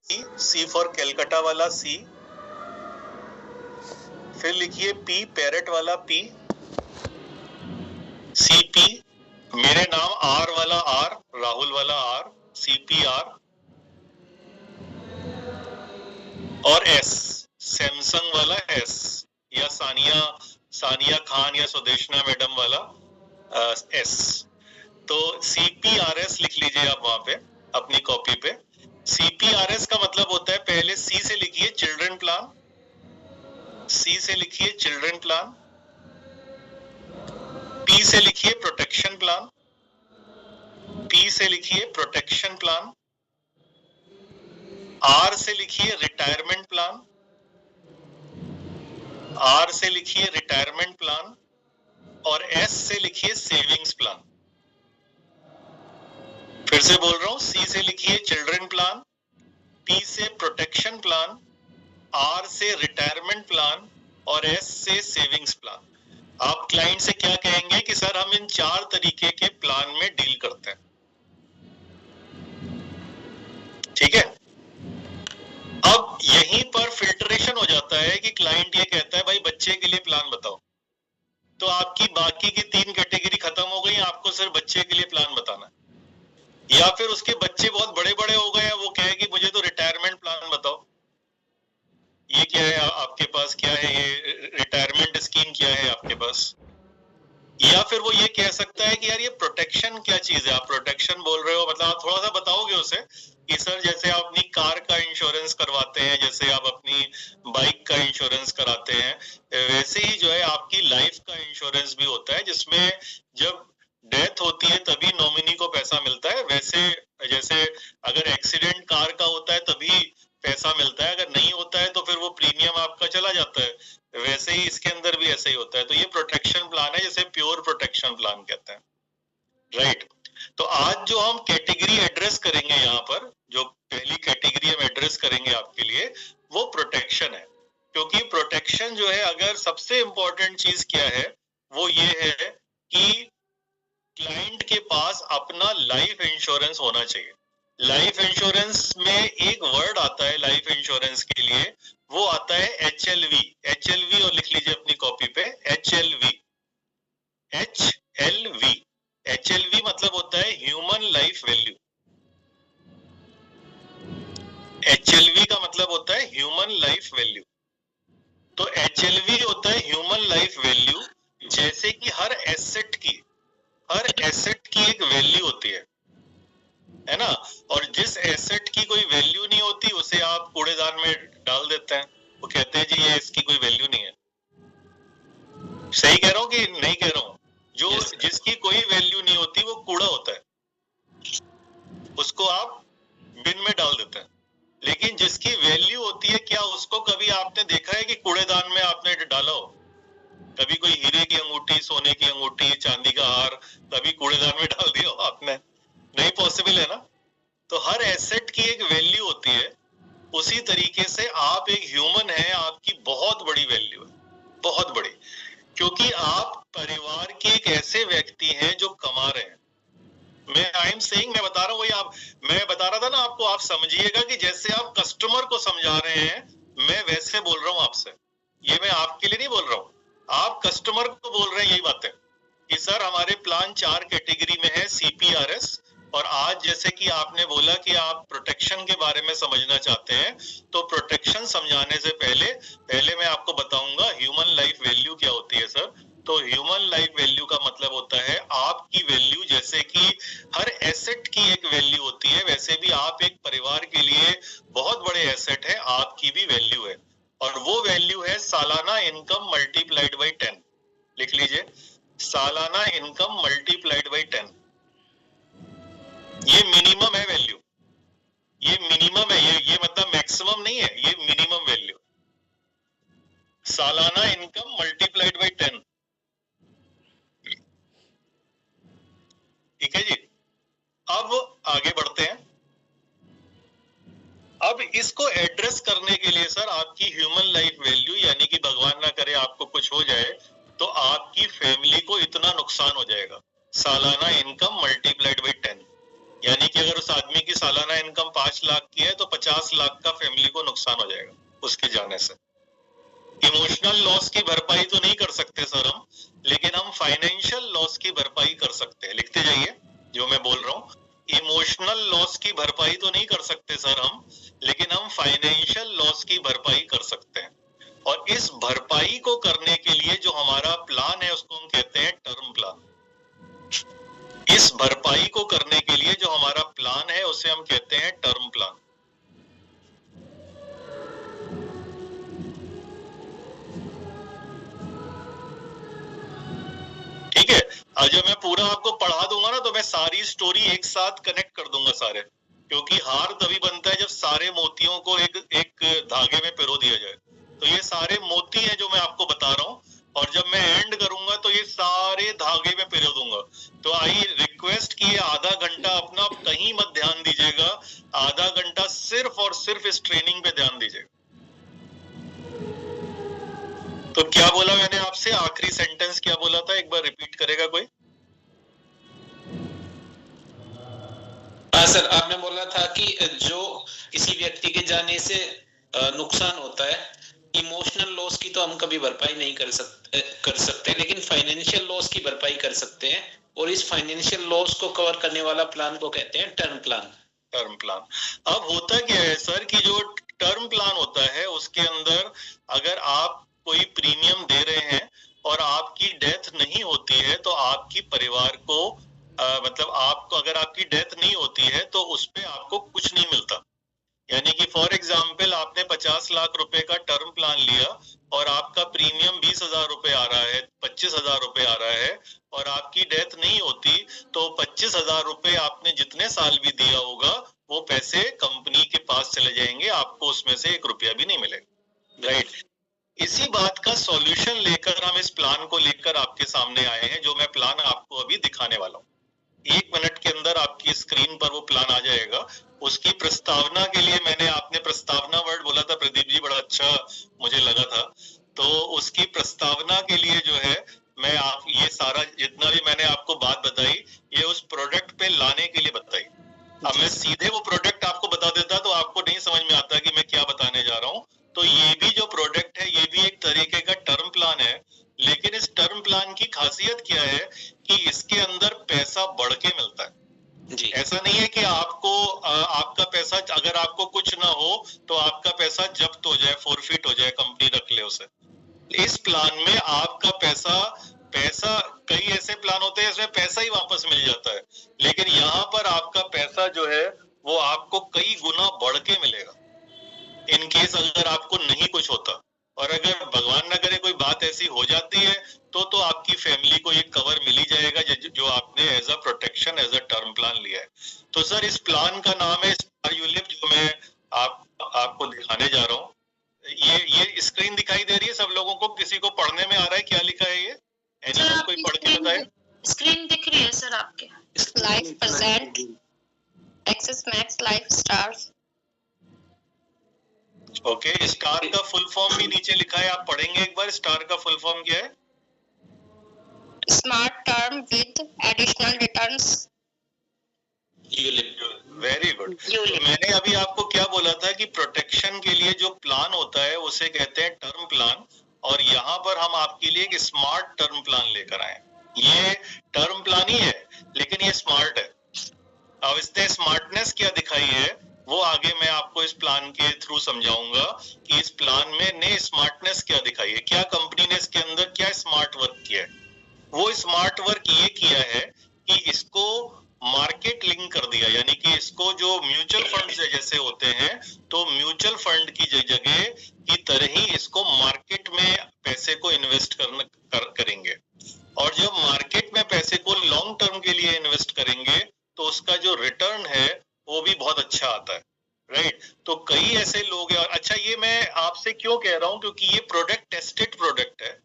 सी for Calcutta वाला सी, फिर लिखिए पी पैरेट वाला पी, सी पी, मेरे नाम आर वाला आर, राहुल वाला आर, सी पी आर, और एस सैमसंग वाला एस, या सानिया खान या सुदेशना मैडम वाला एस। तो CPRS लिख लीजिए आप वहां पे अपनी कॉपी पे। CPRS का मतलब होता है, पहले सी से लिखिए चिल्ड्रन प्लान, सी से लिखिए चिल्ड्रन प्लान, पी से लिखिए प्रोटेक्शन प्लान, पी से लिखिए प्रोटेक्शन प्लान, आर से लिखिए रिटायरमेंट प्लान, आर से लिखिए रिटायरमेंट प्लान, और एस से लिखिए सेविंग्स प्लान। फिर से बोल रहा हूं, सी से लिखिए चिल्ड्रन प्लान, पी से प्रोटेक्शन प्लान, आर से रिटायरमेंट प्लान, और एस से सेविंग्स प्लान। आप क्लाइंट से क्या कहेंगे कि सर हम इन 4 तरीके के प्लान में डील करते हैं, ठीक है। अब यहीं पर फिल्ट्रेशन हो जाता है कि क्लाइंट ये कहता है भाई बच्चे के लिए प्लान बताओ, तो आपकी बाकी की 3 कैटेगरी खत्म हो गई, आपको सिर्फ बच्चे के लिए प्लान बताना है। या फिर उसके बच्चे बहुत बड़े बड़े हो गए हैं, वो कहे कि मुझे तो रिटायरमेंट प्लान बताओ, ये क्या है आपके पास, क्या है ये रिटायरमेंट स्कीम, क्या है आपके पास। या फिर वो ये कह सकता है कि यार ये प्रोटेक्शन क्या चीज है, आप प्रोटेक्शन बोल रहे हो, मतलब आप थोड़ा सा बताओगे उसे कि सर जैसे आप अपनी कार का इंश्योरेंस करवाते हैं, जैसे आप अपनी बाइक का इंश्योरेंस कराते हैं, वैसे ही जो है आपकी लाइफ का इंश्योरेंस भी होता है, जिसमें जब डेथ होती है तभी नॉमिनी को पैसा मिलता है। वैसे जैसे अगर एक्सीडेंट कार का होता है तभी पैसा मिलता है, अगर नहीं होता है तो फिर वो प्रीमियम आपका चला जाता है, वैसे ही इसके अंदर भी ऐसे ही होता है। तो ये प्रोटेक्शन प्लान है, जैसे प्योर प्रोटेक्शन प्लान कहते हैं, राइट। तो आज जो हम कैटेगरी एड्रेस करेंगे, यहाँ पर जो पहली कैटेगरी हम एड्रेस करेंगे आपके लिए, वो प्रोटेक्शन है। क्योंकि प्रोटेक्शन जो है, अगर सबसे इंपॉर्टेंट चीज क्या है, वो ये है कि क्लाइंट के पास अपना लाइफ इंश्योरेंस होना चाहिए। लाइफ इंश्योरेंस में एक वर्ड आता है लाइफ इंश्योरेंस के लिए, वो आता है HLV। HLV और लिख लीजिए अपनी कॉपी पे, HLV। HLV, HLV मतलब होता है ह्यूमन लाइफ वैल्यू। HLV का मतलब होता है ह्यूमन लाइफ वैल्यू। तो HLV होता है ह्यूमन लाइफ वैल्यू। जैसे कि हर एसेट की एक वैल्यू होती है ना, और जिस एसेट की कोई वैल्यू नहीं होती उसे आप कूड़ेदान में डाल देते हैं, वो कहते हैं जी ये इसकी कोई वैल्यू नहीं है। सही कह रहा हूँ कि नहीं कह रहा हूँ? जो जिसकी कोई वैल्यू नहीं होती वो कूड़ा होता है, उसको आप बिन में डाल देते हैं। लेकिन जिसकी वैल्यू होती है, क्या उसको कभी आपने देखा है कि कूड़ेदान में आपने डाला हो? कभी कोई हीरे की अंगूठी, सोने की अंगूठी, चांदी का हार कभी कूड़ेदान में डाल दिया हो आपने? नहीं पॉसिबल है ना। तो हर एसेट की एक वैल्यू होती है, उसी तरीके से आप एक ह्यूमन है, आपकी बहुत बड़ी वैल्यू है, बहुत बड़ी, क्योंकि आप परिवार के एक ऐसे व्यक्ति हैं जो कमा रहे हैं। मैं बता रहा हूँ वही आप, मैं बता रहा था ना आपको, आप समझिएगा कि जैसे आप कस्टमर को समझा रहे हैं, मैं वैसे बोल रहा हूँ आपसे। ये मैं आपके लिए नहीं बोल रहा हूँ, आप कस्टमर को बोल रहे हैं यही बातें कि सर हमारे प्लान 4 कैटेगरी में है, CPRS। और आज जैसे कि आपने बोला कि आप प्रोटेक्शन के बारे में समझना चाहते हैं, तो प्रोटेक्शन समझाने से पहले मैं आपको बताऊंगा ह्यूमन लाइफ वैल्यू क्या होती है सर। तो ह्यूमन लाइफ वैल्यू का मतलब होता है आपकी वैल्यू, जैसे कि हर एसेट की एक वैल्यू होती है, वैसे भी आप एक परिवार के लिए बहुत बड़े एसेट है, आपकी भी वैल्यू है। और वो वैल्यू है सालाना इनकम मल्टीप्लाइड बाई 10। लिख लीजिए, सालाना इनकम मल्टीप्लाइड बाई 10। ये मिनिमम है वैल्यू, ये मिनिमम है, ये मतलब मैक्सिमम नहीं है, ये मिनिमम वैल्यू। सालाना इनकम मल्टीप्लाइड बाई 10, ठीक है जी। अब आगे बढ़ते हैं। अब इसको एड्रेस करने के लिए सर आपकी ह्यूमन लाइफ वैल्यू, यानी कि भगवान ना करे आपको कुछ हो जाए तो आपकी फैमिली को इतना नुकसान हो जाएगा, सालाना इनकम मल्टीप्लाइड बाई 10। यानी कि अगर उस आदमी की सालाना इनकम 5 लाख की है तो 50 लाख का फैमिली को नुकसान हो जाएगा उसके जाने से। इमोशनल लॉस की भरपाई तो नहीं कर सकते सर हम, लेकिन हम फाइनेंशियल लॉस की भरपाई कर सकते हैं। लिखते जाइए जो मैं बोल रहा हूँ, इमोशनल लॉस की भरपाई तो नहीं कर सकते सर हम, लेकिन हम फाइनेंशियल लॉस की भरपाई कर सकते हैं। और इस भरपाई को करने के लिए जो हमारा प्लान है उसको हम कहते हैं टर्म प्लान। इस भरपाई को करने के लिए जो हमारा प्लान है उसे हम कहते हैं टर्म प्लान। ठीक है, अब जब मैं पूरा आपको पढ़ा दूंगा ना तो मैं सारी स्टोरी एक साथ कनेक्ट कर दूंगा सारे, क्योंकि हार तभी बनता है जब सारे मोतियों को एक धागे में पिरो दिया जाए। तो ये सारे मोती हैं जो मैं आपको बता रहा हूँ, और जब मैं एंड करूंगा तो ये सारे धागे में पिरो दूंगा। तो आई रिक्वेस्ट कि आधा घंटा अपना कहीं मत ध्यान दीजिएगा, आधा घंटा सिर्फ और सिर्फ इस ट्रेनिंग पे ध्यान दीजिएगा। तो क्या बोला मैंने आपसे, आखिरी सेंटेंस क्या बोला था, एक बार रिपीट करेगा कोई? हाँ सर, आपने बोला था कि जो किसी व्यक्ति के जाने से नुकसान होता है, इमोशनल लॉस की तो हम कभी भरपाई नहीं कर सकते, लेकिन फाइनेंशियल लॉस की भरपाई कर सकते हैं, और इस फाइनेंशियल लॉस को कवर करने वाला प्लान को कहते हैं टर्म प्लान। Term plan. अब होता क्या है सर कि जो टर्म प्लान होता है उसके अंदर अगर आप कोई प्रीमियम दे रहे हैं और आपकी डेथ नहीं होती है तो आपकी परिवार को मतलब आपको, अगर आपकी डेथ नहीं होती है तो उस पे आपको कुछ नहीं मिलता। यानी कि फॉर एग्जाम्पल आपने 50 लाख रुपए का टर्म प्लान लिया और आपका प्रीमियम 20,000 रुपए आ रहा है, 25,000 रुपए आ रहा है, और आपकी डेथ नहीं होती तो 25,000 रुपए आपने जितने साल भी दिया होगा वो पैसे कंपनी के पास चले जाएंगे, आपको उसमें से 1 रुपया भी नहीं मिलेगा। राइट, इसी बात का सॉल्यूशन लेकर हम इस प्लान को लेकर आपके सामने आए हैं, जो मैं प्लान आपको अभी दिखाने वाला हूँ। 1 मिनट के अंदर आपकी स्क्रीन पर वो प्लान आ जाएगा। उसकी प्रस्तावना के लिए मैंने, आपने प्रस्तावना वर्ड बोला था प्रदीप जी, बड़ा अच्छा मुझे लगा था। तो उसकी प्रस्तावना के लिए जो है मैं आप ये सारा जितना भी मैंने आपको बात बताई ये उस प्रोडक्ट पे लाने के लिए बताई। अब मैं सीधे वो प्रोडक्ट आपको बता देता तो आपको नहीं समझ में आता कि मैं क्या बताने जा रहा हूँ। तो ये भी जो प्रोडक्ट है ये भी एक तरीके का टर्म प्लान है, लेकिन इस टर्म प्लान की खासियत क्या है कि इसके अंदर पैसा बढ़ के मिलता है जी। ऐसा नहीं है कि आपको आपका पैसा, अगर आपको कुछ ना हो तो आपका पैसा जब्त हो जाए, फोरफिट हो जाए, कंपनी रख ले उसे। इस प्लान में आपका पैसा कई ऐसे प्लान होते हैं इसमें पैसा ही वापस मिल जाता है, लेकिन यहाँ पर आपका पैसा जो है वो आपको कई गुना बढ़ के मिलेगा इन केस अगर आपको नहीं कुछ होता। और अगर भगवान न करे कोई बात ऐसी हो जाती है तो आपकी फैमिली को ये कवर मिल ही जाएगा जो आपने as a protection, as a term plan लिया है। तो सर इस प्लान का नाम है स्टार यूलिप, जो मैं आपको दिखाने जा रहा हूँ। ये स्क्रीन दिखाई दे रही है सब लोगों को? किसी को पढ़ने में आ रहा है क्या लिखा है ये? एनीवन कोई पढ़ के बताए? स्क्रीन दिख रही है सर आपके? Life present, Axis max, life stars. Okay, star का फुल फॉर्म भी नीचे लिखा है, आप पढ़ेंगे एक बार? स्टार का फुल फॉर्म क्या है? Smart term with additional returns. Very good. तो मैंने अभी आपको क्या बोला था कि प्रोटेक्शन के लिए जो प्लान होता है उसे कहते हैं टर्म प्लान, और यहाँ पर हम आपके लिए एक स्मार्ट टर्म प्लान लेकर आए। ये टर्म प्लान ही है लेकिन ये स्मार्ट है। अब इसने स्मार्टनेस क्या दिखाई है वो आगे मैं आपको इस प्लान के थ्रू समझाऊंगा कि इस प्लान में ने स्मार्टनेस क्या दिखाई है, क्या कंपनी ने इसके अंदर क्या स्मार्ट वर्क किया है। वो स्मार्ट वर्क ये किया है कि इसको मार्केट लिंक कर दिया, यानी कि इसको जो म्यूचुअल फंड जैसे होते हैं तो म्यूचुअल फंड की जगह की तरह ही इसको मार्केट में पैसे को इन्वेस्ट करेंगे, और जब मार्केट में पैसे को लॉन्ग टर्म के लिए इन्वेस्ट करेंगे तो उसका जो रिटर्न है वो भी बहुत अच्छा आता है। राइट, तो कई ऐसे लोग हैं। और अच्छा, ये मैं आपसे क्यों कह रहा हूँ क्योंकि ये प्रोडक्ट टेस्टेड प्रोडक्ट है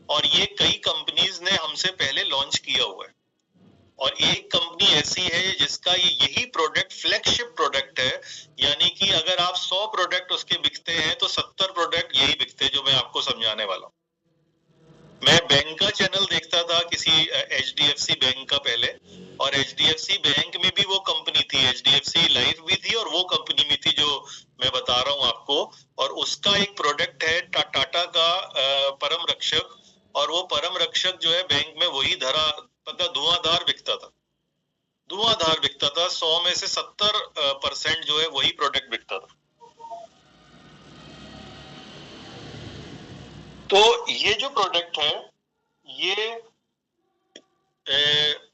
और ये कई कंपनीज ने हमसे पहले लॉन्च किया हुआ है, और एक कंपनी ऐसी है जिसका यही प्रोडक्ट फ्लैगशिप प्रोडक्ट है, यानी कि अगर आप 100 प्रोडक्ट उसके बिकते हैं तो 70 प्रोडक्ट यही बिकते हैं जो मैं आपको समझाने वाला हूँ। मैं बैंक का चैनल देखता था किसी HDFC बैंक का पहले, और HDFC बैंक में भी वो कंपनी थी, HDFC लाइफ भी थी और वो कंपनी भी थी जो मैं बता रहा हूँ आपको, और उसका एक प्रोडक्ट है टाटा का परम रक्षक, और वो परम रक्षक जो है बैंक में वही धुआंधार बिकता था, धुआंधार बिकता था, 100 में से 70% जो है वही प्रोडक्ट बिकता था। तो ये जो प्रोडक्ट है ये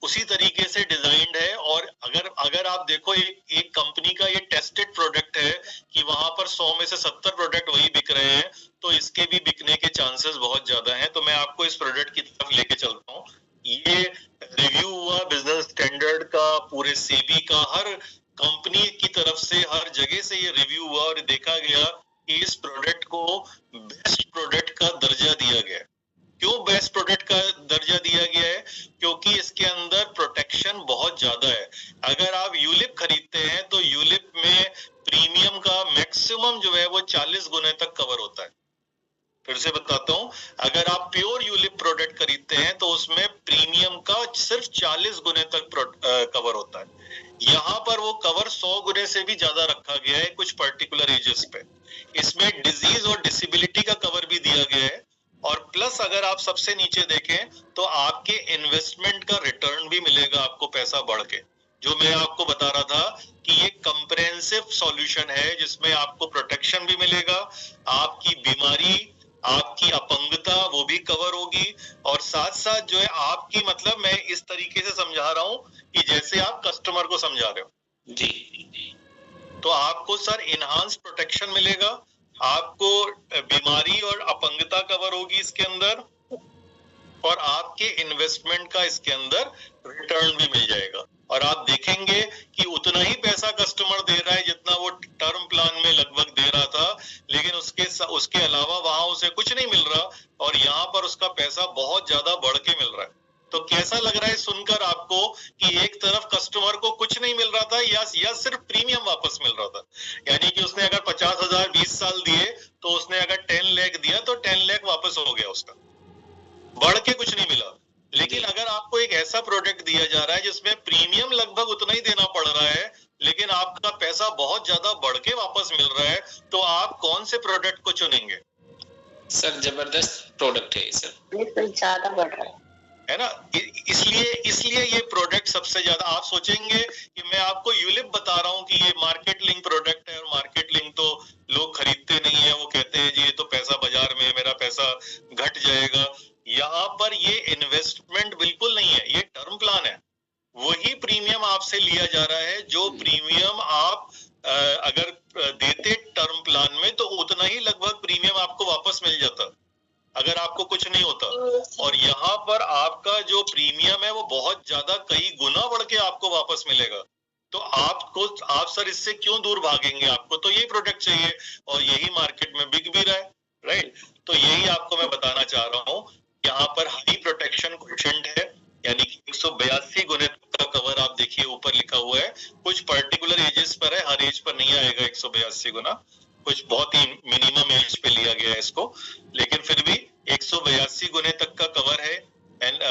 उसी तरीके से डिजाइंड है, और अगर आप देखो एक कंपनी का ये टेस्टेड प्रोडक्ट है कि वहां पर 100 में से 70 प्रोडक्ट वही बिक रहे हैं, तो इसके भी बिकने के चांसेस बहुत ज्यादा हैं। तो मैं आपको इस प्रोडक्ट की तरफ लेके चलता हूँ। ये रिव्यू हुआ बिजनेस स्टैंडर्ड का, पूरे सेबी का, हर कंपनी की तरफ से, हर जगह से ये रिव्यू हुआ और देखा गया कि इस प्रोडक्ट को बेस्ट प्रोडक्ट का दर्जा दिया गया। क्यों बेस्ट प्रोडक्ट का दर्जा दिया गया है? क्योंकि इसके अंदर प्रोटेक्शन बहुत ज्यादा है। अगर आप यूलिप खरीदते हैं तो यूलिप में प्रीमियम का मैक्सिमम जो है वो 40 गुने तक कवर होता है। फिर से बताता हूं, अगर आप प्योर यूलिप प्रोडक्ट खरीदते हैं तो उसमें प्रीमियम का सिर्फ 40 गुने तक कवर होता है। यहाँ पर वो कवर 100 गुने से भी ज्यादा रखा गया है कुछ पर्टिकुलर एजेस पे। इसमें डिजीज और डिसेबिलिटी का कवर भी दिया गया है, और प्लस अगर आप सबसे नीचे देखें तो आपके इन्वेस्टमेंट का रिटर्न भी मिलेगा आपको पैसा बढ़ के। जो मैं आपको बता रहा था कि ये कंप्रेहेंसिव सॉल्यूशन है जिसमें आपको प्रोटेक्शन भी मिलेगा, आपकी बीमारी, आपकी अपंगता वो भी कवर होगी, और साथ साथ जो है आपकी, मतलब मैं इस तरीके से समझा रहा हूं कि जैसे आप कस्टमर को समझा रहे हो जी, तो आपको सर इनहांस प्रोटेक्शन मिलेगा, आपको बीमारी और अपंगता कवर होगी इसके अंदर, और आपके इन्वेस्टमेंट का इसके अंदर रिटर्न भी मिल जाएगा। और आप देखेंगे कि उतना ही पैसा कस्टमर दे रहा है जितना वो टर्म प्लान में लगभग दे रहा था, लेकिन उसके अलावा वहां उसे कुछ नहीं मिल रहा, और यहाँ पर उसका पैसा बहुत ज्यादा बढ़ के मिल रहा है। तो कैसा लग रहा है सुनकर आपको कि एक तरफ कस्टमर को कुछ नहीं मिल रहा था या सिर्फ प्रीमियम वापस मिल रहा था? यानी कि उसने अगर 50,000 20 साल दिए तो उसने अगर 10 लाख दिया तो 10 लाख वापस हो गया उसका, बढ़ के कुछ नहीं मिला। लेकिन अगर आपको एक ऐसा प्रोडक्ट दिया जा रहा है जिसमें प्रीमियम लगभग उतना ही देना पड़ रहा है लेकिन आपका पैसा बहुत ज्यादा बढ़ के वापस मिल रहा है, तो आप कौन से प्रोडक्ट को चुनेंगे? सर जबरदस्त प्रोडक्ट है सर, बिल्कुल ज्यादा बढ़ रहा है ना। इसलिए ये प्रोडक्ट सबसे ज्यादा, आप सोचेंगे कि मैं आपको यूलिप बता रहा हूं कि ये मार्केट लिंक प्रोडक्ट है, और मार्केट लिंक तो लोग खरीदते नहीं है, वो कहते हैं जी ये तो पैसा बाजार में, मेरा पैसा घट जाएगा। यहाँ पर ये इन्वेस्टमेंट बिल्कुल नहीं है, ये टर्म प्लान है। वही प्रीमियम आपसे लिया जा रहा है जो प्रीमियम आप अगर देते टर्म प्लान में तो उतना ही लगभग प्रीमियम आपको वापस मिल जाता अगर आपको कुछ नहीं होता। और यहाँ पर आपका जो प्रीमियम है वो बहुत ज्यादा, कई गुना बढ़ के आपको वापस मिलेगा। तो आप सर इससे क्यों दूर भागेंगे? आपको तो यही प्रोडक्ट चाहिए और यही मार्केट में बिक भी रहा है, राइट। तो यही आपको मैं बताना चाह रहा हूँ, यहाँ पर हाई प्रोटेक्शन कोएफिशिएंट है, यानी कि 182 गुने का कवर। आप देखिए ऊपर लिखा हुआ है, कुछ पर्टिकुलर एजेस पर है, हर एज पर नहीं आएगा 182 गुना, कुछ बहुत ही मिनिमम एज पे लिया गया है इसको, लेकिन फिर भी 182 गुने तक का कवर है। एंड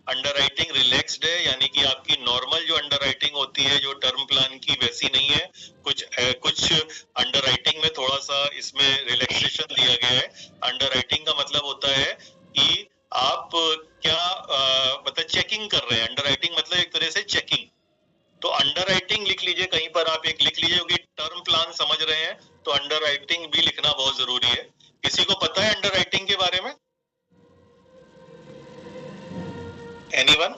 अंडरराइटिंग रिलैक्स्ड है, यानी कि आपकी नॉर्मल जो अंडरराइटिंग होती है जो टर्म प्लान की वैसी नहीं है, कुछ अंडरराइटिंग में थोड़ा सा इसमें रिलैक्सेशन दिया गया है। अंडरराइटिंग का मतलब होता है कि आप क्या मतलब चेकिंग कर रहे हैं, अंडरराइटिंग मतलब एक तरह से चेकिंग। तो अंडरराइटिंग लिख लीजिए, कहीं पर आप एक लिख लीजिए, क्योंकि टर्म प्लान समझ रहे हैं तो अंडरराइटिंग भी लिखना बहुत जरूरी है। किसी को पता है अंडरराइटिंग के बारे में? एनीवन?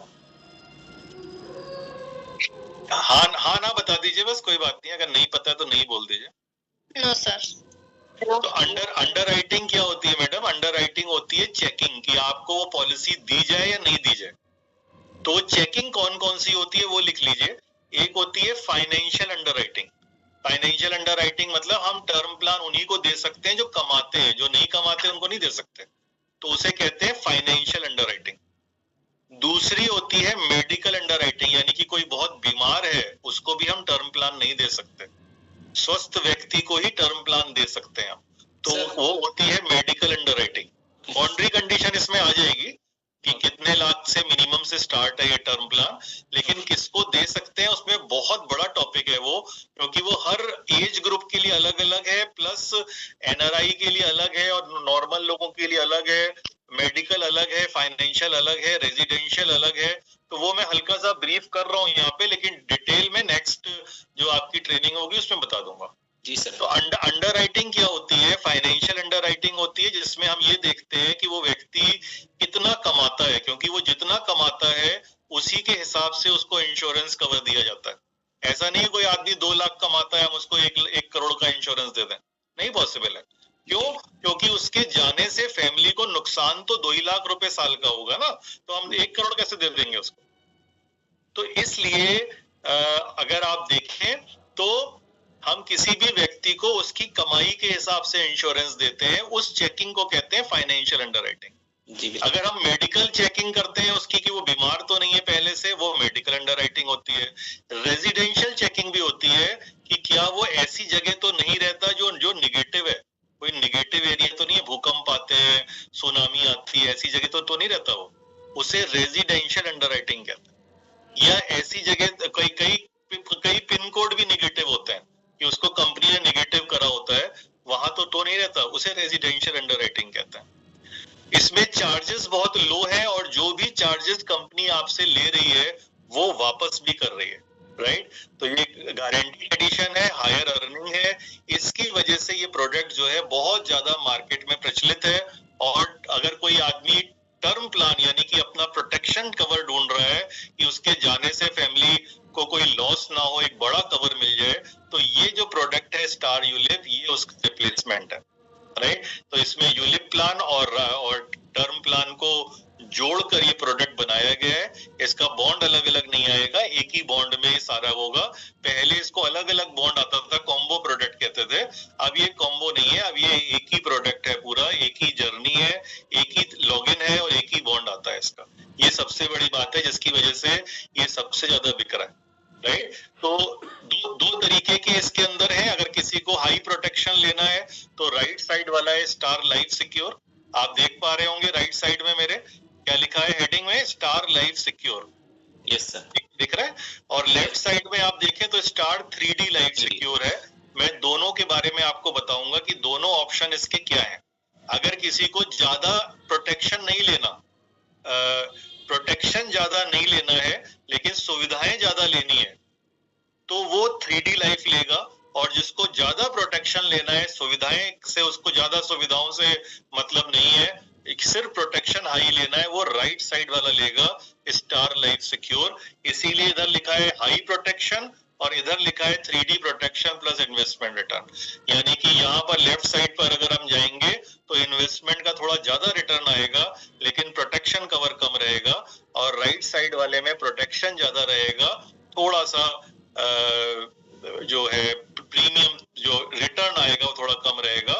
हाँ ना बता दीजिए, बस कोई बात नहीं, अगर नहीं पता तो नहीं बोल दीजिए। No sir. तो अंडरराइटिंग क्या होती है मैडम? अंडरराइटिंग होती है चेकिंग, कि आपको वो पॉलिसी दी जाए या नहीं दी जाए। तो चेकिंग कौन कौन सी होती है वो लिख लीजिए। एक होती है फाइनेंशियल अंडरराइटिंग। फाइनेंशियल अंडरराइटिंग मतलब हम टर्म प्लान उन्हीं को दे सकते हैं जो कमाते हैं, जो नहीं कमाते उनको नहीं दे सकते, तो उसे कहते हैं फाइनेंशियल अंडरराइटिंग। दूसरी होती है मेडिकल अंडरराइटिंग, यानी कि कोई बहुत बीमार है उसको भी हम टर्म प्लान नहीं दे सकते, स्वस्थ व्यक्ति को ही टर्म प्लान दे सकते हैं, तो वो होती है मेडिकल अंडरराइटिंग। बाउंड्री कंडीशन इसमें आ जाएगी। प्लस एनआरआई के लिए अलग है और नॉर्मल लोगों के लिए अलग है, मेडिकल अलग है, फाइनेंशियल अलग है, रेजिडेंशियल अलग है। तो वो मैं हल्का सा ब्रीफ कर रहा हूँ यहाँ पे, लेकिन डिटेल में नेक्स्ट जो आपकी ट्रेनिंग होगी उसमें बता दूंगा। जी सर। तो अंडर राइटिंग क्या होती है? फाइनेंशियल अंडर राइटिंग होती है जिसमें हम ये देखते हैं कि वो व्यक्ति कितना कमाता है, क्योंकि वो जितना कमाता है उसी के हिसाब से उसको इंश्योरेंस कवर दिया जाता है। ऐसा नहीं कोई आदमी 2 लाख कमाता है हम उसको 1 करोड़ का इंश्योरेंस दे दें, नहीं पॉसिबल है। क्यों? क्योंकि उसके जाने से फैमिली को नुकसान तो 2 ही लाख रुपए साल का होगा ना, तो हम 1 करोड़ कैसे दे देंगे उसको? तो इसलिए अगर आप देखें तो हम किसी भी व्यक्ति को उसकी कमाई के हिसाब से इंश्योरेंस देते हैं, उस चेकिंग को कहते हैं फाइनेंशियल अंडरराइटिंग। अगर हम मेडिकल चेकिंग करते हैं उसकी कि वो बीमार तो नहीं है पहले से, वो मेडिकल अंडरराइटिंग होती है। रेजिडेंशियल चेकिंग भी होती है कि क्या वो ऐसी जगह तो नहीं रहता जो निगेटिव है, कोई निगेटिव एरिया तो नहीं है, भूकंप आते हैं, सुनामी आती है, ऐसी जगह तो नहीं रहता वो, उसे रेजिडेंशियल अंडरराइटिंग कहते हैं। या ऐसी जगह कई पिन कोड भी निगेटिव होते हैं कि उसको कंपनी ने निगेटिव करा होता है, वहां तो नहीं रहता, उसे रेजिडेंशियल अंडरराइटिंग कहते हैं। इसमें चार्जेस बहुत लो है और जो भी चार्जेस कंपनी आपसे ले रही है वो वापस भी कर रही है, राइट? तो ये गारंटी एडिशन है, हायर अर्निंग है, इसकी वजह से ये प्रोडक्ट जो है बहुत ज्यादा मार्केट में प्रचलित है। और अगर कोई आदमी टर्म प्लान यानी कि अपना प्रोटेक्शन कवर ढूंढ रहा है कि उसके जाने से फैमिली को कोई लॉस ना हो, एक बड़ा कवर मिल जाए, तो ये जो प्रोडक्ट है स्टार यूलिप, ये उसका रिप्लेसमेंट है, राइट? तो इसमें यूलिप प्लान और टर्म प्लान को जोड़कर ये प्रोडक्ट बनाया गया है। इसका बॉन्ड अलग अलग नहीं आएगा, एक ही बॉन्ड में सारा होगा। पहले इसको अलग अलग बॉन्ड आता था, कॉम्बो प्रोडक्ट कहते थे। अब ये कॉम्बो नहीं है, अब ये एक ही प्रोडक्ट है, पूरा एक ही जर्नी है, एक ही लॉगिन है और एक ही बॉन्ड आता है इसका। ये सबसे बड़ी बात है जिसकी वजह से ये सबसे ज्यादा बिक रहा है, राइट? तो दो तरीके के इसके अंदर है। अगर किसी को हाई प्रोटेक्शन लेना है तो राइट साइड वाला है स्टार लाइफ सिक्योर, आप देख पा रहे होंगे राइट साइड में मेरे क्या लिखा है हेडिंग में, star life secure. Yes sir, दिख रहा है? और लेफ्ट साइड में आप देखें तो स्टार 3D लाइफ सिक्योर है। मैं दोनों के बारे में आपको बताऊंगा कि दोनों ऑप्शन इसके क्या है। अगर किसी को ज्यादा प्रोटेक्शन नहीं लेना, प्रोटेक्शन ज्यादा नहीं लेना है लेकिन सुविधाएं ज्यादा लेनी है, तो वो 3D लाइफ लेगा। और जिसको ज्यादा प्रोटेक्शन लेना है, सुविधाएं से उसको ज्यादा सुविधाओं से मतलब नहीं है, सिर्फ प्रोटेक्शन हाई लेना है, वो राइट साइड वाला लेगा स्टार लाइफ सिक्योर। इसीलिए इधर लिखा है हाई प्रोटेक्शन और इधर लिखा है 3D protection plus investment return. यानी कि यहाँ पर लेफ्ट साइड पर अगर हम जाएंगे तो इन्वेस्टमेंट का थोड़ा ज्यादा रिटर्न आएगा लेकिन प्रोटेक्शन कवर कम रहेगा, और राइट साइड वाले में प्रोटेक्शन ज्यादा रहेगा, थोड़ा सा जो है प्रीमियम जो रिटर्न आएगा वो थोड़ा कम रहेगा।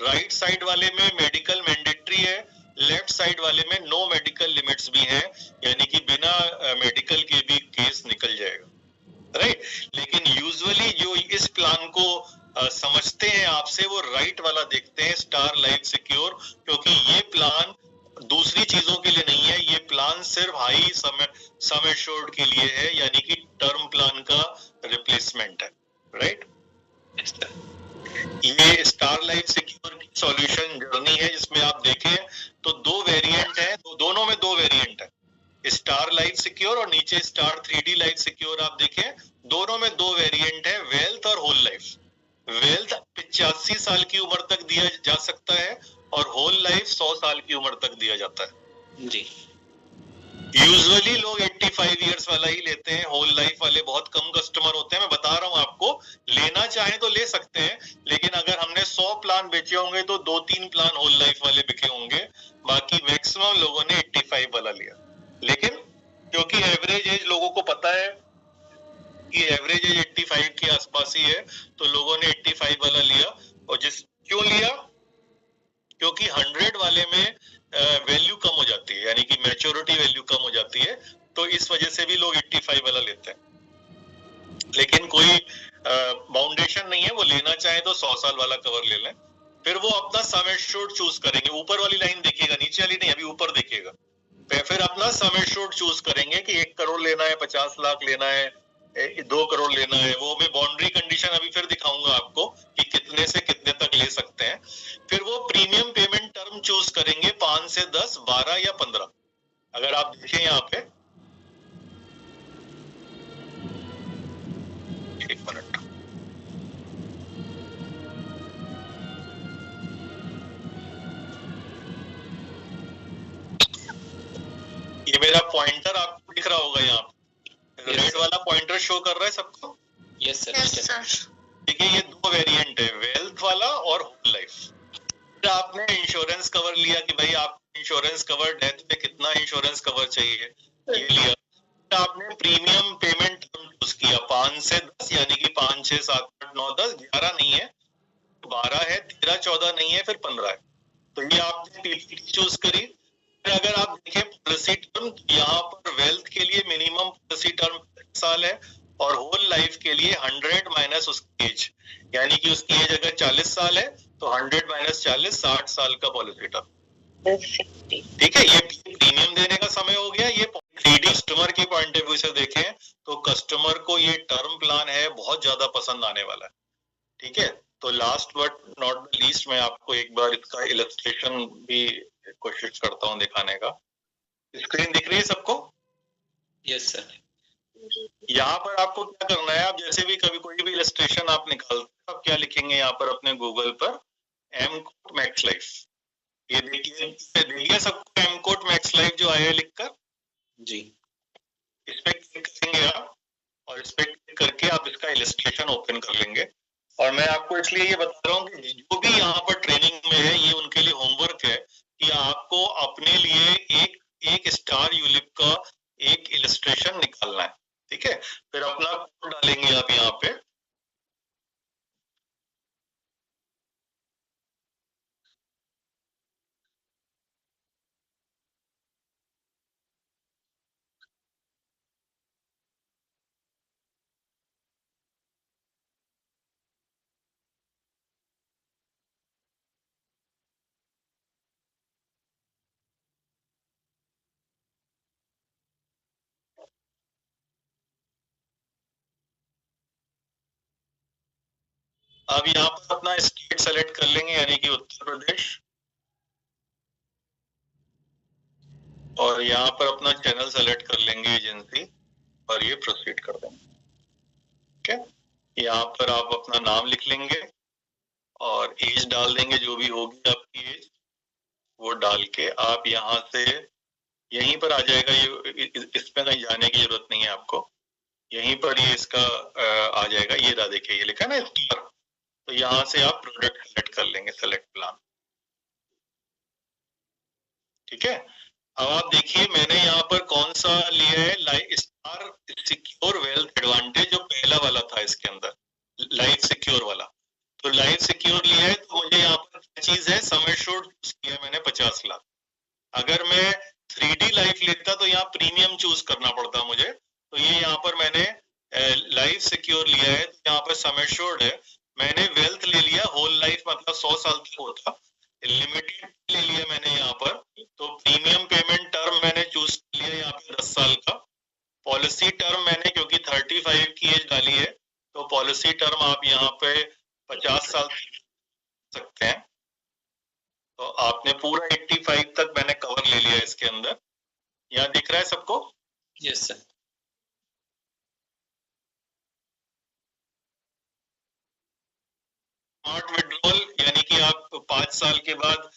राइट साइड वाले में मेडिकल मैंडेटरी है, लेफ्ट साइड वाले में नो मेडिकल लिमिट्स भी है, यानी कि बिना मेडिकल के भी केस निकल जाएगा, राइट? लेकिन यूजुअली जो इस प्लान को समझते हैं आपसे वो राइट वाला देखते हैं स्टार लाइफ सिक्योर, क्योंकि ये प्लान दूसरी चीजों के लिए नहीं है, ये प्लान सिर्फ हाई सम एश्योर्ड के लिए है, यानी कि टर्म प्लान का रिप्लेसमेंट है, राइट? ये स्टार लाइफ सिक्योर की सॉल्यूशन जर्नी है जिसमें आप देखें तो 2 वेरिएंट है, दोनों में 2 वेरिएंट है, स्टार लाइफ सिक्योर और नीचे स्टार 3D लाइफ सिक्योर। आप देखें दोनों में 2 वेरिएंट है, वेल्थ और होल लाइफ। वेल्थ 85 साल की उम्र तक दिया जा सकता है और होल लाइफ 100 साल की उम्र तक दिया जाता है जी। यूजुअली लोग 85 इयर्स वाला ही लेते हैं, होल लाइफ वाले बहुत कम कस्टमर होते हैं। मैं बता रहा हूं आपको, लेना चाहे तो ले सकते हैं, लेकिन अगर हमने 100 प्लान बेचे होंगे तो 2-3 प्लान होल लाइफ वाले बिके होंगे, बाकी मैक्सिमम लोगों ने 85 वाला लिया। लेकिन क्योंकि एवरेज एज लोगों को पता है कि एवरेज एज 85 के आसपास ही है, तो लोगों ने 85 वाला लिया। और क्यों लिया? क्योंकि 100 वाले में वैल्यू कम हो जाती है, यानी कि मैच्योरिटी वैल्यू कम हो जाती है, तो इस वजह से भी लोग 85 वाला लेते हैं। लेकिन कोई बाउंडेशन नहीं है, वो लेना चाहे तो 100 साल वाला कवर ले लें, फिर वो अपना सम एश्योर्ड चूज करेंगे। ऊपर वाली लाइन देखिएगा, नीचे वाली नहीं, अभी ऊपर देखिएगा। फिर अपना सम एश्योर्ड चूज करेंगे कि 1 करोड़ लेना है, 50 लाख लेना है, 2 करोड़ लेना है। वो मैं बाउंड्री कंडीशन अभी फिर दिखाऊंगा आपको कि कितने से कितने इतने तक ले सकते हैं। फिर वो प्रीमियम पेमेंट टर्म चूज करेंगे 5 से 10, 12 या 15। अगर आप देखें यहाँ पे, एक मिनट, ये मेरा पॉइंटर आपको दिख रहा होगा यहाँ पे, रेड वाला पॉइंटर शो कर रहा है सबको? Yes sir. Yes sir. ठीक है, ये दो वेरिएंट है, वेल्थ वाला और होल लाइफ। फिर आपने इंश्योरेंस कवर लिया कि भाई आप इंश्योरेंस कवर, डेथ पे कितना इंश्योरेंस कवर चाहिए, ये लिया। फिर आपने प्रीमियम पेमेंट चूज किया 5 से 10, यानी कि 5, 6, 7, 8, 9, 10, 11 नहीं है, 12 है, 13, 14 नहीं है, फिर 15 है। तो ये आपने पीपीटी चूज करी। फिर अगर आप देखें पॉलिसी टर्म, यहाँ पर वेल्थ के लिए मिनिमम पॉलिसी टर्म साल है और होल लाइफ के लिए 100 माइनस उसकी एज, यानी कि उसकी एज अगर 40 साल है तो 100 माइनस 40, 60 साल का पॉलिसी टर्म। ठीक है, ये प्रीमियम देने का समय हो गया। ये 3D कस्टमर के पॉइंट ऑफ व्यू से देखें तो कस्टमर को ये टर्म प्लान है बहुत ज्यादा पसंद आने वाला है। ठीक है, तो last but not the least मैं आपको एक बार इसका इलस्ट्रेशन भी कोशिश करता हूँ दिखाने का। स्क्रीन दिख रही है सबको? Yes sir. यहाँ पर आपको क्या करना है, आप जैसे भी कभी कोई भी इलस्ट्रेशन आप निकालते हैं, आप क्या लिखेंगे यहाँ पर अपने गूगल पर, एम कोट मैक्स लाइफ। ये देखिए सबको एम कोट मैक्स लाइफ जो आया है लिखकर जी। इस पे क्लिक करेंगे आप, और इस पे क्लिक करके आप इसका इलस्ट्रेशन ओपन कर लेंगे। और मैं आपको इसलिए ये बता रहा हूँ कि जो भी यहाँ पर ट्रेनिंग में है, ये उनके लिए होमवर्क है कि आपको अपने लिए एक स्टार यूलिप का एक इलस्ट्रेशन निकालना है। ठीक है, फिर अपना कोड डालेंगे आप यहाँ पे, अब यहाँ पर अपना स्टेट सेलेक्ट कर लेंगे, यानी कि उत्तर प्रदेश, और यहाँ पर अपना चैनल सेलेक्ट कर लेंगे एजेंसी, और ये प्रोसीड कर देंगे। ठीक है, यहाँ पर आप अपना नाम लिख लेंगे और एज डाल देंगे, जो भी होगी आपकी एज वो डाल के आप यहाँ से यहीं पर आ जाएगा। ये इसमें कहीं जाने की जरूरत नहीं है आपको, यहीं पर ये इसका आ जाएगा। ये रहा, देखिए ये लिखा है ना स्टार, तो यहाँ से आप प्रोडक्ट सेलेक्ट कर लेंगे, सेलेक्ट प्लान। ठीक है, अब आप देखिए मैंने यहाँ पर कौन सा लिया है, life star secure wealth advantage, जो पहला वाला था इसके अंदर, लाइफ सिक्योर वाला। तो लाइफ सिक्योर लिया है, तो मुझे यहाँ पर क्या चीज है, सम एश्योर्ड किया है मैंने 50 लाख। अगर मैं 3D लाइफ लेता तो यहाँ प्रीमियम चूज करना पड़ता मुझे, तो ये यहाँ पर मैंने लाइफ सिक्योर लिया है, तो यहाँ पर सम एश्योर्ड है। मैंने वेल्थ ले लिया, होल लाइफ मतलब 100 साल तक होता, लिमिटेड ले लिया मैंने यहाँ पर। तो प्रीमियम पेमेंट टर्म मैंने चूज किया यहाँ पे 10 साल का। पॉलिसी टर्म मैंने क्योंकि 35 की एज डाली है, तो पॉलिसी टर्म आप यहाँ पे 50 साल सकते हैं। तो आपने पूरा 85 तक मैंने कवर ले लिया इसके अंदर। यहाँ दिख रहा है सबको? Yes sir. स्मार्ट विड्रॉल, यानी कि आप 5 साल के बाद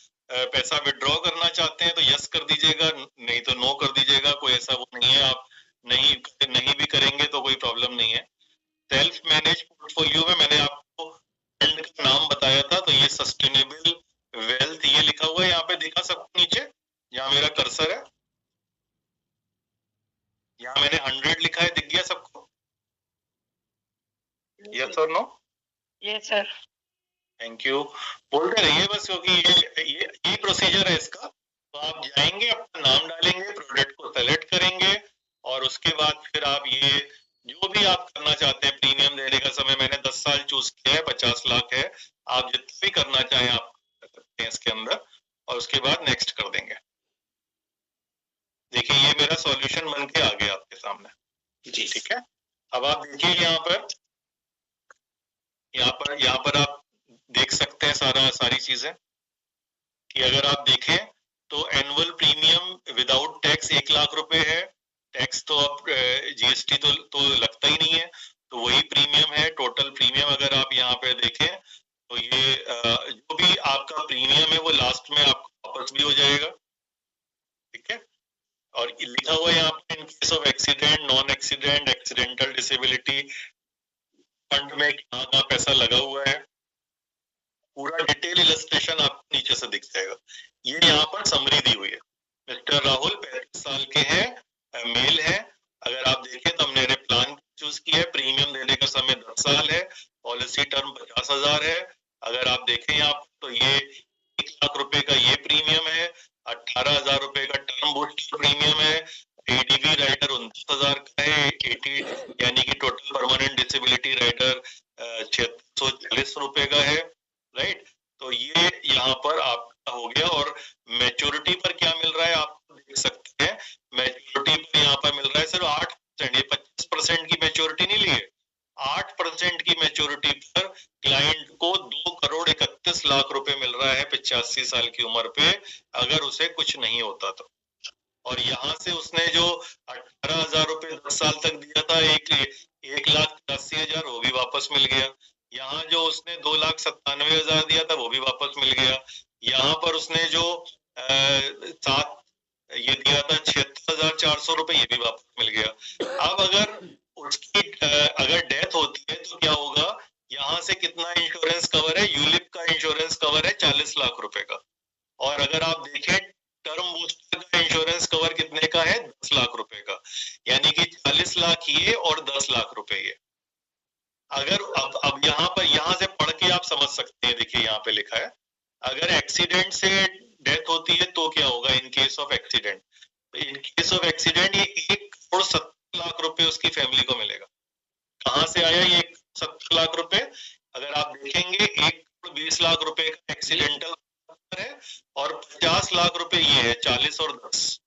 पैसा विड्रॉ करना चाहते हैं तो यस कर दीजिएगा, नहीं तो नो कर दीजिएगा। कोई ऐसा वो नहीं है, आप नहीं भी करेंगे तो कोई प्रॉब्लम नहीं है। सेल्फ मैनेज पोर्टफोलियो में मैंने आपको फंड का नाम बताया था, तो ये सस्टेनेबल वेल्थ ये लिखा हुआ है, यहाँ पे दिखा सबको नीचे, यहाँ मेरा कर्सर है, यहाँ मैंने 100 लिखा है, दिख गया सबको? यस और no? Yes, sir. Thank you. बोलते रहिए बस, क्योंकि ये प्रोसीजर है इसका। तो आप जाएंगे, अपना नाम डालेंगे, प्रोडक्ट को सेलेक्ट करेंगे, और उसके बाद फिर आप ये जो भी आप करना चाहते हैं, प्रीमियम देने का समय मैंने 10 साल चूज किया है, 50 लाख है, आप जितना भी करना चाहें आप कर सकते हैं इसके अंदर, और उसके बाद नेक्स्ट कर देंगे। देखिए ये मेरा सॉल्यूशन बन के आ गया आपके सामने जी। ठीक है, अब आप देखिए यहाँ पर आप देख सकते हैं सारी चीजें कि अगर आप देखें तो annual premium without tax 1 lakh रुपए है, टैक्स तो अब जीएसटी तो लगता ही नहीं है, तो वही प्रीमियम है। टोटल प्रीमियम अगर आप यहाँ पे देखें तो ये जो भी आपका प्रीमियम है वो लास्ट में आपको वापस भी हो जाएगा, ठीक है। और लिखा हुआ है यहाँ पे in case of accident, non accident, accidental disability fund में कहाँ कहाँ पैसा लगा हुआ है, पूरा डिटेल इलस्ट्रेशन आपको नीचे से दिख जाएगा। ये यहाँ पर समरी दी हुई है। मिस्टर राहुल 35 साल के हैं, मेल है। अगर आप देखें तो हमने प्लान चूज किया है, प्रीमियम देने का समय 10 साल है, पॉलिसी टर्म 50,000 है। अगर आप देखें यहाँ तो ये 1 लाख रुपए का ये प्रीमियम है, 18,000 रुपए का टर्म बूस्टर प्रीमियम है, एडीवी राइडर 29,000 का है, 80 यानी कि टोटल परमानेंट डिसेबिलिटी राइडर 640 रुपए का है, राइट। तो ये यहाँ पर आपका हो गया। और मैच्योरिटी पर क्या मिल रहा है आप देख सकते हैं। मैच्योरिटी पर यहाँ पर मिल रहा है सिर्फ 8%, ये 25% की मैच्योरिटी नहीं ली है, 8% की मैच्योरिटी पर क्लाइंट को 2,31,00,000 रुपए मिल रहा है 85 साल की उम्र पे, अगर उसे कुछ नहीं होता तो। और यहाँ से उसने जो 18,000 रुपए 10 साल तक दिया था, 1,83,000 वो भी वापस मिल गया। यहाँ जो उसने 2,97,000 दिया था वो भी वापस मिल गया। यहाँ पर उसने जो ये दिया था 76,400 रुपए, ये भी वापस मिल गया। अब अगर उसकी अगर डेथ होती है तो क्या होगा, यहाँ से कितना इंश्योरेंस कवर है, यूलिप का इंश्योरेंस कवर है 40 लाख रुपए का। और अगर आप देखें टर्म बूस्टर का इंश्योरेंस कवर कितने का है, 10 लाख रुपए का, यानी कि 40 लाख ये और 10 लाख रुपए ये। अगर अब यहाँ से पढ़ के आप समझ सकते हैं। देखिए यहाँ पे लिखा है, अगर एक्सीडेंट से डेथ होती है तो क्या होगा in case of accident. In case of accident ये 1,70,00,000 रुपए उसकी फैमिली को मिलेगा। कहाँ से आया ये 70 लाख रुपए, अगर आप देखेंगे 1,20,00,000 रुपए का एक्सीडेंटल है और 50 लाख रुपए ये है, 40 और 10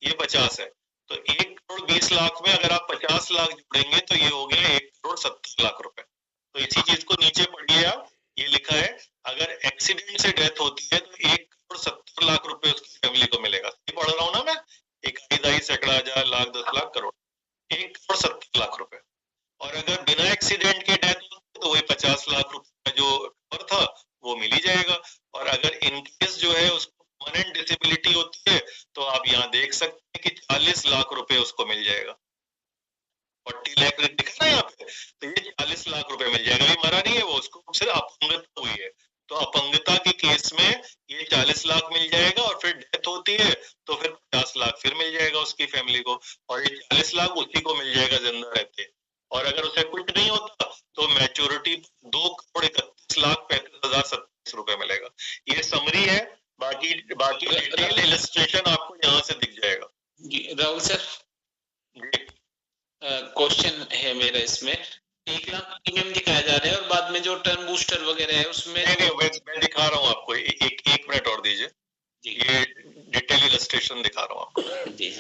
ये 50 है। तो 1,20,00,000 में अगर आप 50 लाख जोड़ेंगे तो ये हो गया 1,70,00,000 रुपए। तो इसी चीज को नीचे पढ़िए आप, ये लिखा है अगर एक्सीडेंट से डेथ होती है तो 1,70,00,000 रुपए उसकी फैमिली को मिलेगा। ये पढ़ रहा हूँ ना मैं, 1,000 सैकड़ा हजार लाख 10 लाख करोड़, 1,70,00,000 रुपए। और अगर बिना एक्सीडेंट के डेथ होती तो वही 50 लाख रुपए का जो कवर था वो मिल ही जाएगा। और अगर इन केस जो है उसको परमानेंट डिसेबिलिटी होती है तो आप यहाँ देख सकते हैं कि 40 लाख रुपए उसको मिल जाएगा। 40 लाख दिखा ना यहाँ पे, तो ये 40 लाख रुपए मिल जाएगा। ये मरा नहीं है वो, उसको सिर्फ अपंगता हुई है, तो अपंगता के केस में ये 40 लाख मिल जाएगा। और फिर डेथ होती है तो फिर 50 लाख फिर मिल जाएगा उसकी फैमिली को, और ये 40 लाख उसी को मिल जाएगा जिंदा रहते। और अगर उसे कुछ नहीं होता तो मैच्योरिटी 2,31,35,027 रुपए मिलेगा। ये समरी है, बाकी डिटेल इलस्ट्रेशन आपको यहाँ से दिख जाएगा। जी राहुल सर, जी क्वेश्चन है मेरा इसमें, 1 लाख प्रीमियम दिखाया जा रहा है और बाद में जो टर्म बूस्टर वगैरह है उसमें नहीं, मैं दिखा रहा हूँ आपको, एक मिनट और दीजिए, ये डिटेल इलस्ट्रेशन दिखा रहा हूँ आपको। जी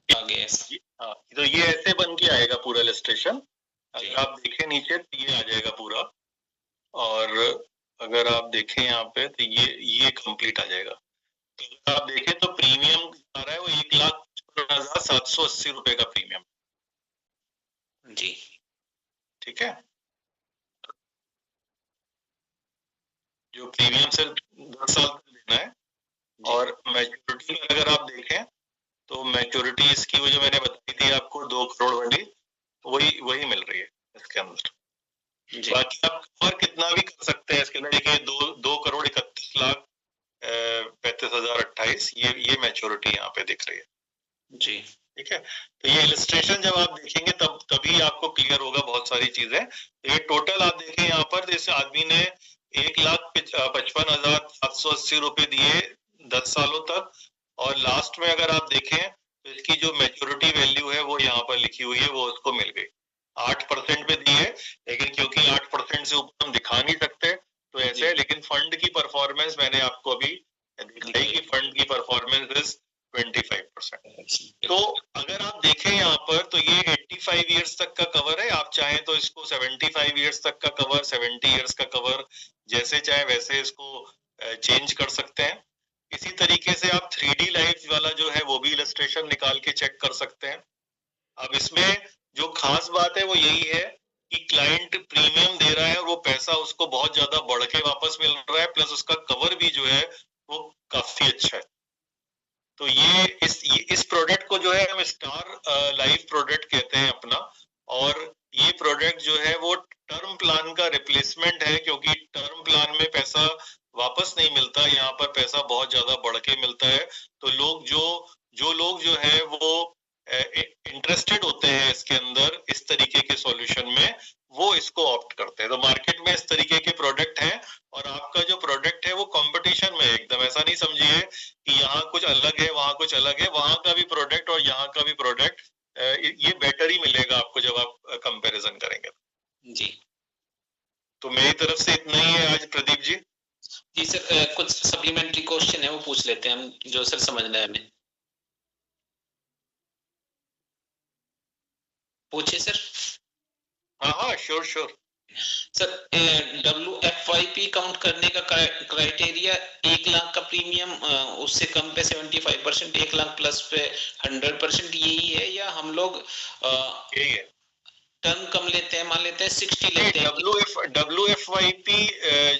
आगे हाँ, तो ये ऐसे बन के आएगा पूरा इलस्ट्रेशन। अगर आप देखें नीचे तो ये आ जाएगा पूरा, और अगर आप देखें यहाँ पे तो ये कंप्लीट आ जाएगा। तो अगर आप देखें तो प्रीमियम आ रहा है वो 1,54,780 रुपए का प्रीमियम। जी ठीक है, जो प्रीमियम से 10 साल तक देना है। और मैच्योरिटी में अगर आप देखें तो मैच्योरिटी इसकी वो जो मैंने बताई थी आपको 2 करोड़ वाली, वही मिल रही है इसके अंदर। बाकी आप और कितना भी कर सकते हैं इसके अंदर। देखिए 2,31,35,028 ये मैच्योरिटी यहाँ पे दिख रही है। जी ठीक है। तो ये इलस्ट्रेशन जब आप देखेंगे तभी आपको क्लियर होगा बहुत सारी चीजें। तो ये टोटल आप देखें यहाँ पर, जैसे आदमी ने 1,55,780 रुपए दिए 10 सालों तक, और लास्ट में अगर आप देखें तो इसकी जो मैच्योरिटी वैल्यू है वो यहाँ पर लिखी हुई है, वो उसको मिल गई। 8% पे दिए, लेकिन क्योंकि 8% से ऊपर हम दिखा नहीं सकते तो ऐसे है, लेकिन फंड की परफॉर्मेंस मैंने आपको अभी दिखाई कि फंड की परफॉर्मेंस इज 25%। तो अगर आप देखें यहाँ पर तो ये 85 इयर्स तक का कवर है। आप चाहें तो इसको 75 इयर्स तक का कवर, 70 इयर्स का कवर, जैसे चाहे वैसे इसको चेंज कर सकते हैं। इसी तरीके से आप 3D लाइफ वाला जो है वो भी इलस्ट्रेशन निकाल के चेक कर सकते हैं। अब इसमें जो खास बात है वो यही है कि क्लाइंट प्रीमियम दे रहा है और वो पैसा उसको बहुत ज्यादा बढ़ के वापस मिल रहा है, प्लस उसका कवर भी जो है वो काफी अच्छा है। तो ये इस प्रोडक्ट को जो है हम स्टार लाइफ प्रोडक्ट कहते हैं अपना, और ये प्रोडक्ट जो है वो टर्म प्लान का रिप्लेसमेंट है, क्योंकि टर्म प्लान में पैसा वापस नहीं मिलता, यहाँ पर पैसा बहुत ज्यादा बढ़ के मिलता है। तो लोग जो लोग जो है वो इंटरेस्टेड होते हैं इसके अंदर, इस तरीके के सॉल्यूशन में, वो इसको ऑप्ट करते हैं। तो मार्केट में इस तरीके के प्रोडक्ट हैं, और आपका जो प्रोडक्ट है वो कंपटीशन में है एकदम। ऐसा नहीं समझिए कि यहाँ कुछ अलग है वहाँ कुछ अलग है, वहाँ का भी प्रोडक्ट और यहाँ का भी प्रोडक्ट ये बेटर ही मिलेगा आपको जब आप कंपैरिजन करेंगे। जी तो मेरी तरफ से इतना ही है आज, प्रदीप जी। जी सर, कुछ सप्लीमेंट्री क्वेश्चन है वो पूछ लेते हैं हम, जो सर समझना है हमें। पूछिए सर। हाँ श्योर सर, WFYP काउंट करने का क्राइटेरिया 1 लाख का प्रीमियम, उससे कम पे 75%, 1 लाख प्लस पे 100%, यही है, या हम लोग यही है। टर्म कम लेते हैं, मान लेते हैं 60 लेते हैं? WFYP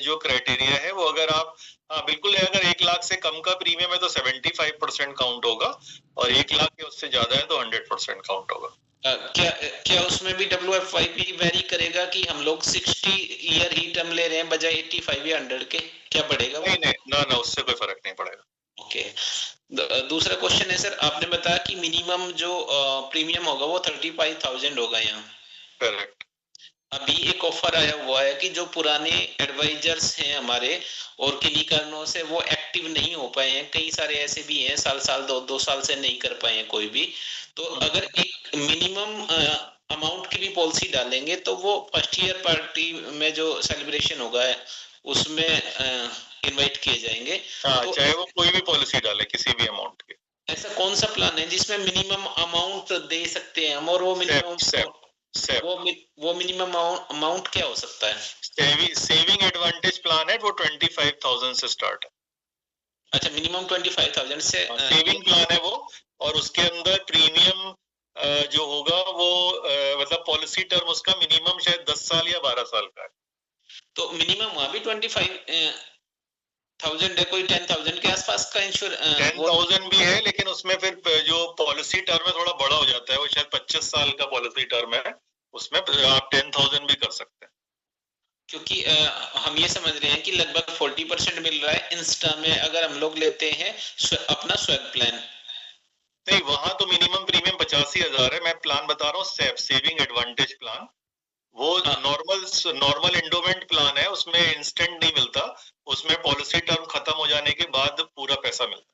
जो क्राइटेरिया है वो अगर आप, हाँ बिल्कुल है, अगर 1 लाख से कम का प्रीमियम है तो 75% काउंट होगा, और 1 लाख के उससे ज्यादा है तो 100% काउंट होगा। क्या उसमें भी WFYP वेरी करेगा कि हम लोग 60 ईयर ही टर्म ले रहे हैं बजाय 85 या 100 के? क्या पड़ेगा? नहीं, ना उससे कोई फर्क नहीं पड़ेगा। ओके। दूसरा क्वेश्चन है सर, आपने बताया कि मिनिमम जो प्रीमियम होगा वो 35,000 होगा यहाँ। करेक्ट। अभी एक ऑफर आया हुआ है कि जो पुराने एडवाइजर्स हैं हमारे, और किन्हीं कारणों से वो एक्टिव नहीं हो पाए हैं, कई सारे ऐसे भी हैं साल 2 साल से नहीं कर पाए हैं कोई भी, तो अगर एक मिनिमम अमाउंट की भी पॉलिसी डालेंगे तो वो फर्स्ट ईयर पार्टी में जो सेलिब्रेशन होगा है उसमें इनवाइट किए जाएंगे। हाँ, तो चाहे वो कोई भी पॉलिसी डाले किसी भी अमाउंट के। ऐसा कौन सा प्लान है जिसमें मिनिमम अमाउंट दे सकते हैं हम, और वो मिनिमम वो मिनिमम अमाउंट क्या हो सकता है? सेविंग एडवांटेज प्लान है, वो 25,000 से स्टार्ट है। अच्छा, मिनिमम 25,000 से सेविंग प्लान है वो, और उसके अंदर प्रीमियम जो होगा वो मतलब पॉलिसी टर्म उसका मिनिमम शायद 10 साल या 12 साल का है। तो मिनिमम वहाँ भी 25,000 है, कोई 10,000 के आसपास का इंश्योर 10,000 भी है, लेकिन उसमें फिर जो पॉलिसी टर्म है थोड़ा बड़ा हो जाता है, वो शायद 25 साल का पॉलिसी टर्म है, उसमें आप 10,000 भी कर सकते हैं। क्योंकि हम ये समझ रहे हैं कि लगभग 40% मिल रहा है इंस्टा में अगर हम लोग लेते हैं अपना स्वैग प्लान। नहीं, वहां तो मिनिमम प्रीमियम 85,000 है। मैं प्लान बता रहा हूँ सेविंग एडवांटेज प्लान, वो नॉर्मल एंडोमेंट प्लान है, उसमें इंस्टेंट नहीं मिलता, उसमें पॉलिसी टर्म खत्म हो जाने के बाद पूरा पैसा मिलता है।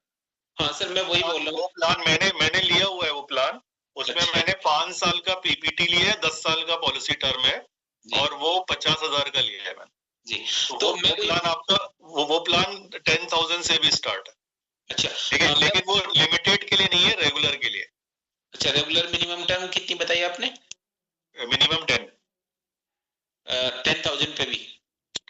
हाँ सर, मैं वही बोल रहा हूँ। वो प्लान मैंने लिया हुआ है, वो प्लान, उसमें मैंने 5 साल का पीपीटी लिया है, 10 साल का पॉलिसी टर्म है, और वो 50,000 का लिया है मैंने जी। तो वो प्लान आपका वो प्लान 10,000 से भी स्टार्ट है। अच्छा, लेकिन वो लिमिटेड के लिए नहीं है, रेगुलर के लिए। अच्छा, रेगुलर मिनिमम टर्म कितनी बताई आपने? मिनिमम 10,000 पे भी?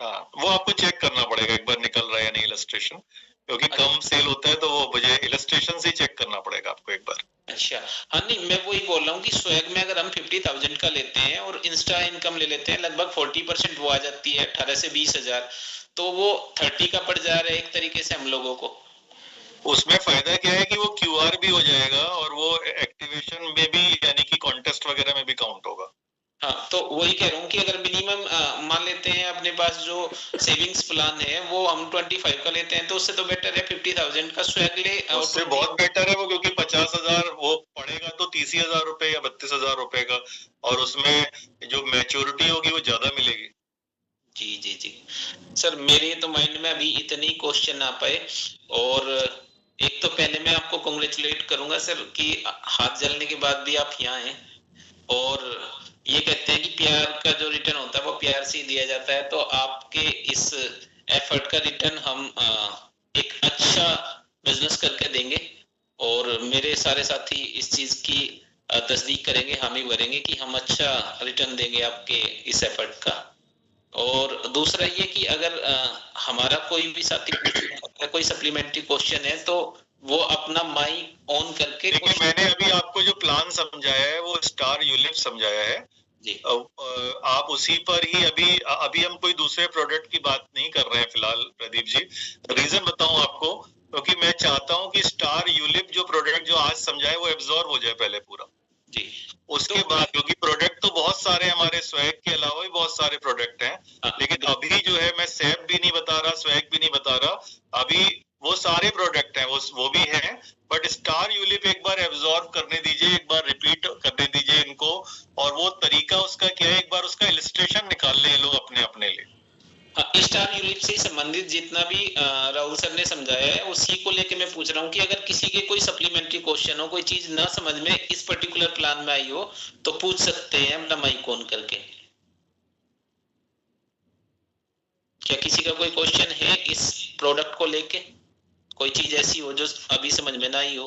हाँ, वो आपको चेक करना पड़ेगा एक बार निकल रहा है या नहीं इलस्ट्रेशन, क्योंकि कम सेल होता है तो वो बजाय इलस्ट्रेशन से चेक करना पड़ेगा आपको एक बार। अच्छा, हाँ, नहीं मैं वही बोल रहा हूँ कि स्वैग में अगर हम 50,000 का लेते हैं और इंस्टा इनकम ले लेते हैं, लगभग 40% वो आ जाती है 18 से 20,000, तो वो 30 का पड़ जा रहा है एक तरीके से हम लोगों को। उसमें फायदा क्या है कि वो क्यूआर भी हो जाएगा, और वो एक्टिवेशन में भी, यानी कि कॉन्टेस्ट वगैरह में भी काउंट होगा। हाँ, तो वही कह रहा हूँ कि अगर मिनिमम मान लेते हैं अपने पास जो सेविंग्स प्लान है वो हम 25 का लेते हैं, तो उससे तो बेटर है 50,000 का स्वैग ले। उससे बहुत बेटर है वो, क्योंकि 50,000 वो पड़ेगा तो 30,000 रुपए या 32,000 रुपए का, और उसमें जो मैच्योरिटी होगी वो ज्यादा मिलेगी। जी जी जी सर, मेरे तो माइंड में अभी इतने ही क्वेश्चन आ पाए। और एक तो पहले मैं आपको कांग्रेचुलेट करूंगा सर कि हाथ जलने के बाद भी आप यहाँ हैं, और ये कहते हैं कि प्यार का जो रिटर्न होता है वो प्यार से ही दिया जाता है। तो आपके इस एफर्ट का रिटर्न हम एक अच्छा बिजनेस करके देंगे, और मेरे सारे साथी इस चीज की तस्दीक करेंगे, हामी भरेंगे कि हम अच्छा रिटर्न देंगे आपके इस एफर्ट का। और दूसरा ये कि अगर हमारा कोई भी साथी कोई सप्लीमेंट्री क्वेश्चन है तो वो अपना माइक ऑन करके। देखिए, मैंने अभी आपको जो प्लान समझाया है वो स्टार यूलिप समझाया है जी। आप उसी पर ही अभी हम कोई दूसरे प्रोडक्ट की बात नहीं कर रहे हैं फिलहाल प्रदीप जी। रीजन बताऊं आपको, क्योंकि मैं चाहता हूं कि स्टार यूलिप जो प्रोडक्ट जो आज समझाए वो एब्जॉर्ब हो जाए पहले पूरा जी। उसके बाद, क्योंकि प्रोडक्ट तो बहुत सारे हमारे स्वैग के अलावा भी बहुत सारे प्रोडक्ट हैं, लेकिन अभी जो है मैं सैप भी नहीं बता रहा, स्वैग भी नहीं बता रहा, अभी वो सारे प्रोडक्ट हैं, वो भी हैं, बट स्टार यूलिप एक बार एब्जॉर्ब करने दीजिए, एक बार रिपीट करने दीजिए इनको। और वो तरीका उसका क्या है, एक बार उसका इलस्ट्रेशन निकाल ले लोग अपने अपने लिए। हाँ, स्टार यूलिप से संबंधित जितना भी राहुल सर ने समझाया है उसी को लेके मैं पूछ रहा हूँ कि अगर किसी के कोई सप्लीमेंट्री क्वेश्चन हो, कोई चीज ना समझ में इस पर्टिकुलर प्लान में आई हो, तो पूछ सकते हैं अपना माइक ऑन करके। क्या किसी का कोई क्वेश्चन है इस प्रोडक्ट को लेके? कोई चीज ऐसी हो जो अभी समझ में ना आई हो?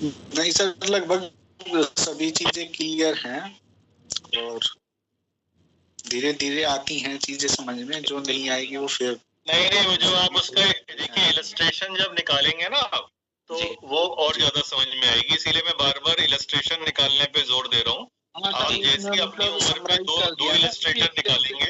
नहीं सर, लगभग सभी चीजें क्लियर हैं और धीरे धीरे आती हैं चीजें समझ में, जो नहीं आएगी वो फिर नहीं, वो जो आप उसका देखिए इलस्ट्रेशन जब निकालेंगे ना आप, तो वो और ज्यादा समझ में आएगी, इसीलिए मैं बार बार इलस्ट्रेशन निकालने पे जोर दे रहा हूँ। आप जैसे अपनी उम्र पे दो इलस्ट्रेटर निकालेंगे